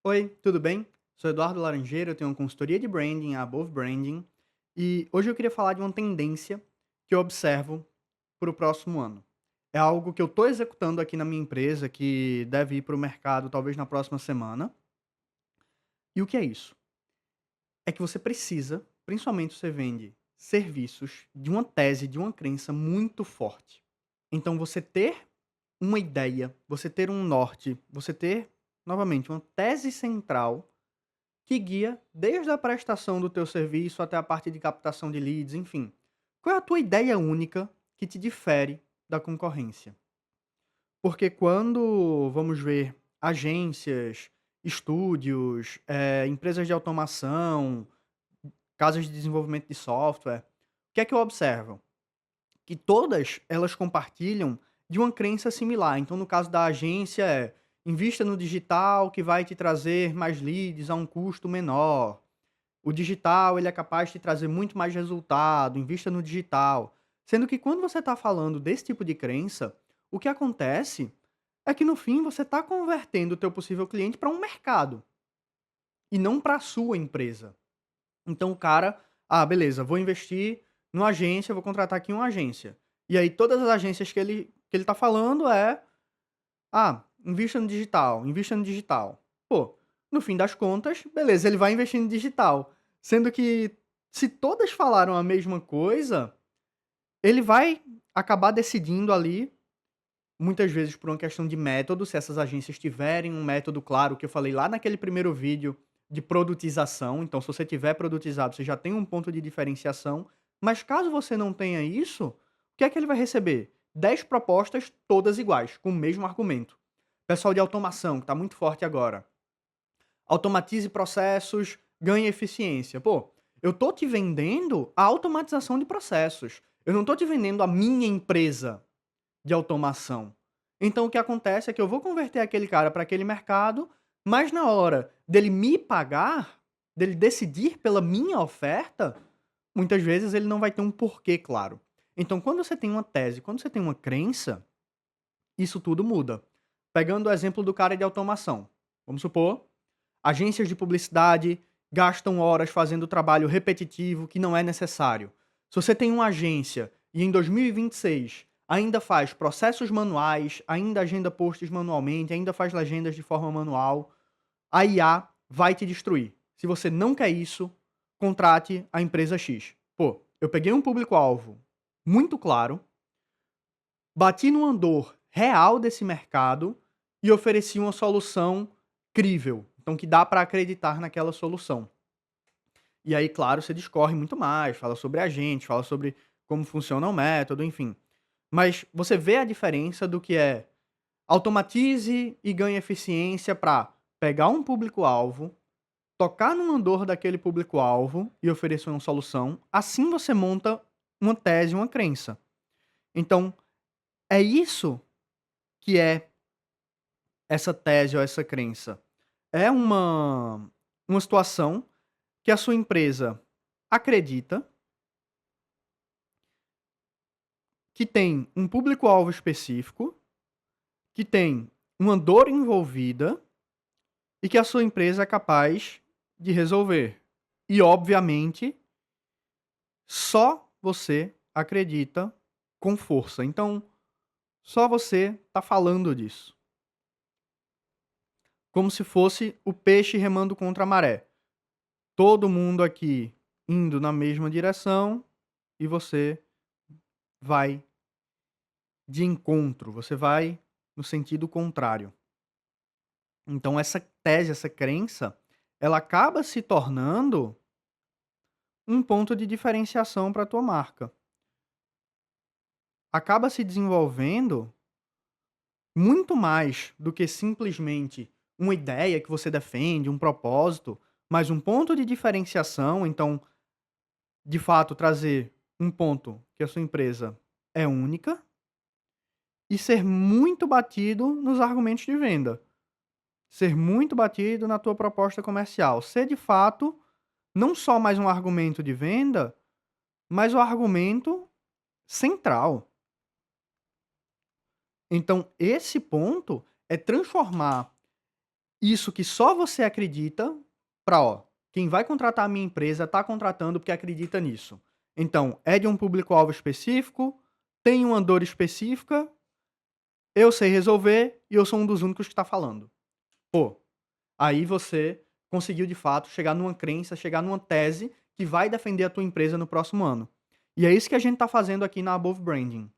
Oi, tudo bem? Sou Eduardo Laranjeira, eu tenho uma consultoria de branding, a Above Branding, e hoje eu queria falar de uma tendência que eu observo para o próximo ano. É algo que eu estou executando aqui na minha empresa, que deve ir para o mercado talvez na próxima semana. E o que é isso? É que você precisa, principalmente se você vende serviços, de uma tese, de uma crença muito forte. Então você ter uma ideia, você ter um norte, você ter, novamente, uma tese central que guia desde a prestação do teu serviço até a parte de captação de leads, enfim. Qual é a tua ideia única que te difere da concorrência? Porque quando vamos ver agências, estúdios, empresas de automação, casas de desenvolvimento de software, o que é que eu observo? Que todas elas compartilham de uma crença similar. Então, no caso da agência, invista no digital que vai te trazer mais leads a um custo menor. O digital, ele é capaz de trazer muito mais resultado, invista no digital. Sendo que quando você está falando desse tipo de crença, o que acontece é que no fim você está convertendo o teu possível cliente para um mercado e não para a sua empresa. Então o cara, beleza, vou investir numa agência, vou contratar aqui uma agência. E aí todas as agências que ele tá falando invista no digital, invista no digital. Pô, no fim das contas, beleza, ele vai investir no digital. Sendo que se todas falaram a mesma coisa, ele vai acabar decidindo ali, muitas vezes por uma questão de método, se essas agências tiverem um método claro, que eu falei lá naquele primeiro vídeo de produtização. Então, se você tiver produtizado, você já tem um ponto de diferenciação. Mas caso você não tenha isso, o que é que ele vai receber? 10 propostas, todas iguais, com o mesmo argumento. Pessoal de automação, que está muito forte agora. Automatize processos, ganhe eficiência. Pô, eu tô te vendendo a automatização de processos. Eu não tô te vendendo a minha empresa de automação. Então o que acontece é que eu vou converter aquele cara para aquele mercado, mas na hora dele me pagar, dele decidir pela minha oferta, muitas vezes ele não vai ter um porquê claro. Então quando você tem uma tese, quando você tem uma crença, isso tudo muda. Pegando o exemplo do cara de automação. Vamos supor, agências de publicidade gastam horas fazendo trabalho repetitivo que não é necessário. Se você tem uma agência e em 2026 ainda faz processos manuais, ainda agenda posts manualmente, ainda faz legendas de forma manual, a IA vai te destruir. Se você não quer isso, contrate a empresa X. Pô, eu peguei um público-alvo muito claro, bati no andor real desse mercado e ofereci uma solução crível, então que dá para acreditar naquela solução. E aí, claro, você discorre muito mais, fala sobre a gente, fala sobre como funciona o método, enfim. Mas você vê a diferença do que é automatize e ganhe eficiência para pegar um público-alvo, tocar no andor daquele público-alvo e oferecer uma solução. Assim você monta uma tese, uma crença. Então, é isso que é essa tese ou essa crença. É uma situação que a sua empresa acredita que tem um público-alvo específico, que tem uma dor envolvida e que a sua empresa é capaz de resolver. E, obviamente, só você acredita com força. Então, só você está falando disso. Como se fosse o peixe remando contra a maré. Todo mundo aqui indo na mesma direção e você vai de encontro, você vai no sentido contrário. Então essa tese, essa crença, ela acaba se tornando um ponto de diferenciação para a tua marca. Acaba se desenvolvendo muito mais do que simplesmente uma ideia que você defende, um propósito, mas um ponto de diferenciação. Então, de fato, trazer um ponto que a sua empresa é única e ser muito batido nos argumentos de venda. Ser muito batido na tua proposta comercial. Ser, de fato, não só mais um argumento de venda, mas o argumento central. Então, esse ponto é transformar isso que só você acredita para, ó, quem vai contratar a minha empresa está contratando porque acredita nisso. Então, é de um público-alvo específico, tem uma dor específica, eu sei resolver e eu sou um dos únicos que está falando. Pô, aí você conseguiu de fato chegar numa crença, chegar numa tese que vai defender a tua empresa no próximo ano. E é isso que a gente está fazendo aqui na Above Branding.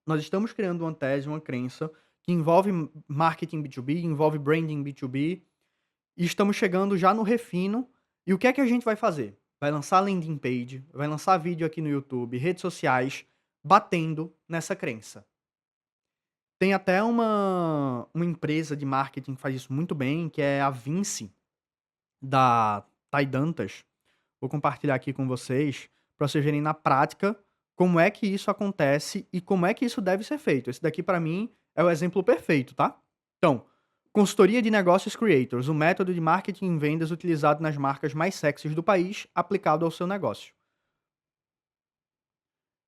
Nós estamos criando uma tese, uma crença que envolve marketing B2B, envolve branding B2B, e estamos chegando já no refino. E o que é que a gente vai fazer? Vai lançar landing page, vai lançar vídeo aqui no YouTube, redes sociais, batendo nessa crença. Tem até uma empresa de marketing que faz isso muito bem, que é a Vinci, da Taidantas. Vou compartilhar aqui com vocês, para vocês verem na prática como é que isso acontece e como é que isso deve ser feito. Esse daqui, para mim, é o exemplo perfeito, tá? Então, consultoria de negócios creators, o método de marketing e vendas utilizado nas marcas mais sexys do país, aplicado ao seu negócio.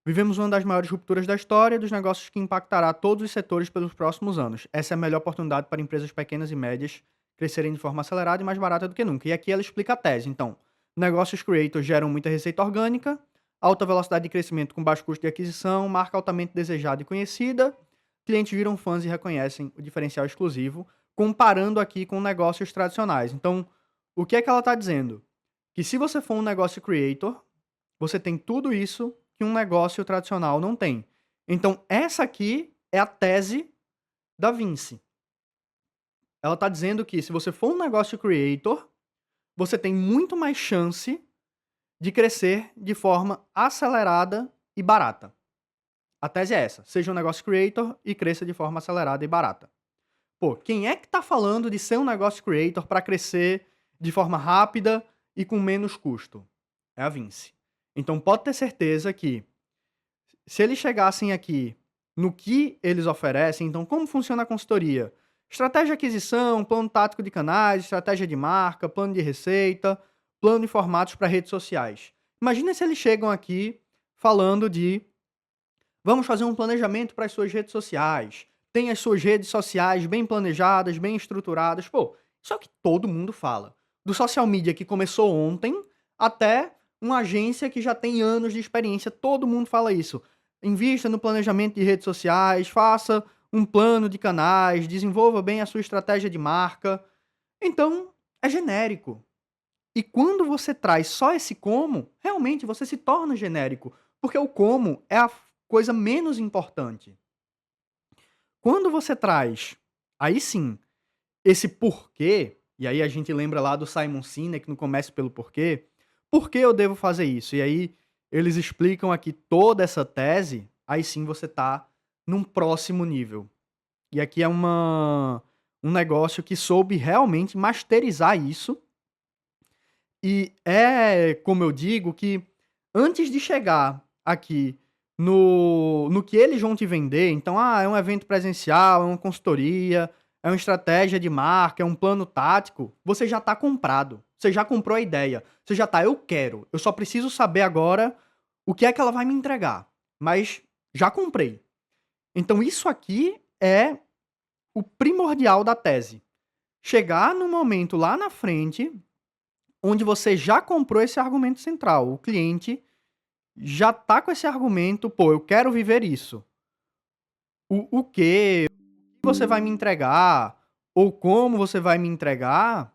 Vivemos uma das maiores rupturas da história dos negócios que impactará todos os setores pelos próximos anos. Essa é a melhor oportunidade para empresas pequenas e médias crescerem de forma acelerada e mais barata do que nunca. E aqui ela explica a tese. Então, negócios creators geram muita receita orgânica, alta velocidade de crescimento com baixo custo de aquisição, marca altamente desejada e conhecida, clientes viram fãs e reconhecem o diferencial exclusivo, comparando aqui com negócios tradicionais. Então, o que é que ela está dizendo? Que se você for um negócio creator, você tem tudo isso que um negócio tradicional não tem. Então, essa aqui é a tese da Vinci. Ela está dizendo que se você for um negócio creator, você tem muito mais chance de crescer de forma acelerada e barata. A tese é essa: seja um negócio creator e cresça de forma acelerada e barata. Pô, quem é que está falando de ser um negócio creator para crescer de forma rápida e com menos custo? É a Vinci. Então pode ter certeza que se eles chegassem aqui no que eles oferecem, então como funciona a consultoria? Estratégia de aquisição, plano tático de canais, estratégia de marca, plano de receita, plano de formatos para redes sociais. Imagina se eles chegam aqui falando de vamos fazer um planejamento para as suas redes sociais, tem as suas redes sociais bem planejadas, bem estruturadas. Pô, isso é o que todo mundo fala. Do social media que começou ontem até uma agência que já tem anos de experiência, todo mundo fala isso. Invista no planejamento de redes sociais, faça um plano de canais, desenvolva bem a sua estratégia de marca. Então, é genérico. E quando você traz só esse como, realmente você se torna genérico, porque o como é a coisa menos importante. Quando você traz, aí sim, esse porquê, e aí a gente lembra lá do Simon Sinek no Comece pelo Porquê, por que eu devo fazer isso? E aí eles explicam aqui toda essa tese, aí sim você tá num próximo nível. E aqui é um negócio que soube realmente masterizar isso. E é, como eu digo, que antes de chegar aqui no que eles vão te vender, então, é um evento presencial, é uma consultoria, é uma estratégia de marca, é um plano tático, você já está comprado. Você já comprou a ideia. Você já está, eu quero. Eu só preciso saber agora o que é que ela vai me entregar. Mas já comprei. Então, isso aqui é o primordial da tese. Chegar no momento lá na frente onde você já comprou esse argumento central. O cliente já tá com esse argumento, pô, eu quero viver isso. O que você vai me entregar ou como você vai me entregar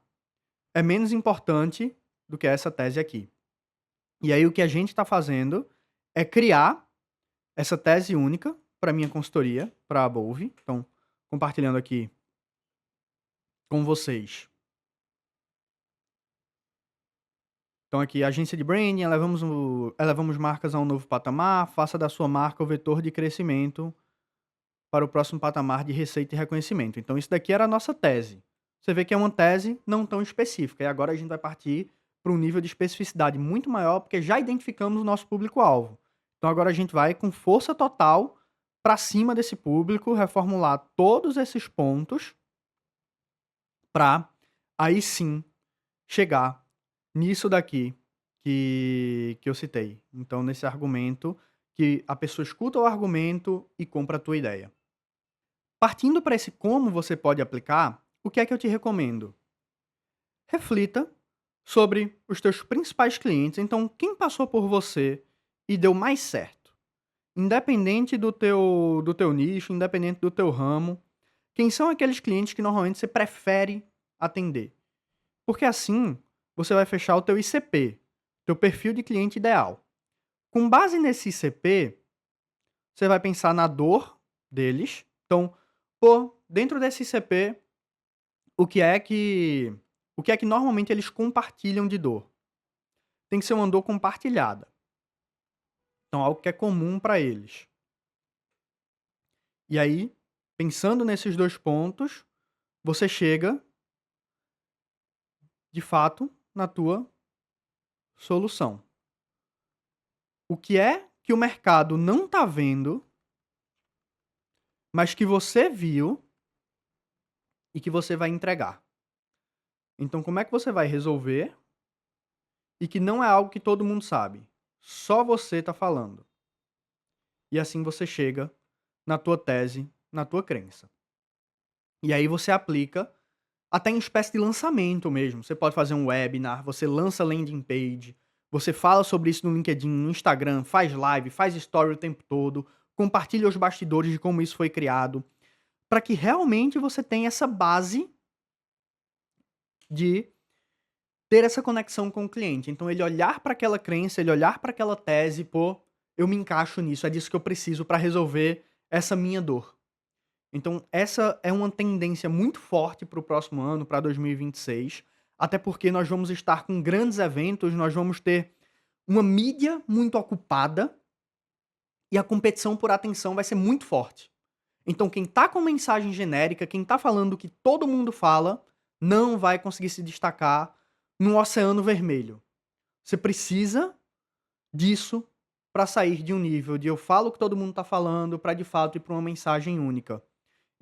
é menos importante do que essa tese aqui. E aí o que a gente está fazendo é criar essa tese única para minha consultoria, para a Above. Então, compartilhando aqui com vocês. Então aqui, agência de branding, elevamos marcas a um novo patamar, faça da sua marca o vetor de crescimento para o próximo patamar de receita e reconhecimento. Então isso daqui era a nossa tese. Você vê que é uma tese não tão específica, e agora a gente vai partir para um nível de especificidade muito maior, porque já identificamos o nosso público-alvo. Então agora a gente vai com força total para cima desse público, reformular todos esses pontos para aí sim chegar nisso daqui que eu citei. Então, nesse argumento, que a pessoa escuta o argumento e compra a tua ideia. Partindo para esse como você pode aplicar, o que é que eu te recomendo? Reflita sobre os teus principais clientes. Então, quem passou por você e deu mais certo? Independente do teu nicho, independente do teu ramo, quem são aqueles clientes que normalmente você prefere atender? Porque assim, você vai fechar o teu ICP, teu perfil de cliente ideal. Com base nesse ICP, você vai pensar na dor deles. Então, pô, dentro desse ICP, o que é que o que é que normalmente eles compartilham de dor? Tem que ser uma dor compartilhada. Então, algo que é comum para eles. E aí, pensando nesses 2 pontos, você chega, de fato, na tua solução. O que é que o mercado não está vendo, mas que você viu e que você vai entregar? Então, como é que você vai resolver e que não é algo que todo mundo sabe? Só você está falando. E assim você chega na tua tese, na tua crença. E aí você aplica até em espécie de lançamento mesmo. Você pode fazer um webinar, você lança landing page, você fala sobre isso no LinkedIn, no Instagram, faz live, faz story o tempo todo, compartilha os bastidores de como isso foi criado, para que realmente você tenha essa base de ter essa conexão com o cliente. Então ele olhar para aquela crença, ele olhar para aquela tese, pô, eu me encaixo nisso, é disso que eu preciso para resolver essa minha dor. Então, essa é uma tendência muito forte para o próximo ano, para 2026, até porque nós vamos estar com grandes eventos, nós vamos ter uma mídia muito ocupada e a competição por atenção vai ser muito forte. Então, quem tá com mensagem genérica, quem tá falando o que todo mundo fala, não vai conseguir se destacar num oceano vermelho. Você precisa disso para sair de um nível de eu falo o que todo mundo tá falando para de fato ir para uma mensagem única.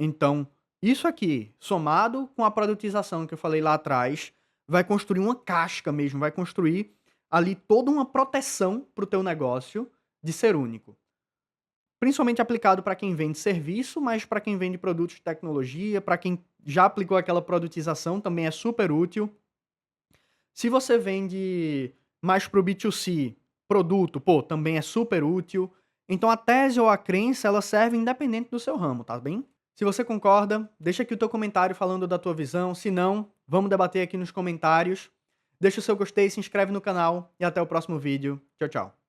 Então, isso aqui, somado com a produtização que eu falei lá atrás, vai construir uma casca mesmo, vai construir ali toda uma proteção para o teu negócio de ser único. Principalmente aplicado para quem vende serviço, mas para quem vende produtos de tecnologia, para quem já aplicou aquela produtização, também é super útil. Se você vende mais para o B2C, produto, pô, também é super útil. Então a tese ou a crença, ela serve independente do seu ramo, tá bem? Se você concorda, deixa aqui o teu comentário falando da tua visão. Se não, vamos debater aqui nos comentários. Deixa o seu gostei, se inscreve no canal e até o próximo vídeo. Tchau, tchau.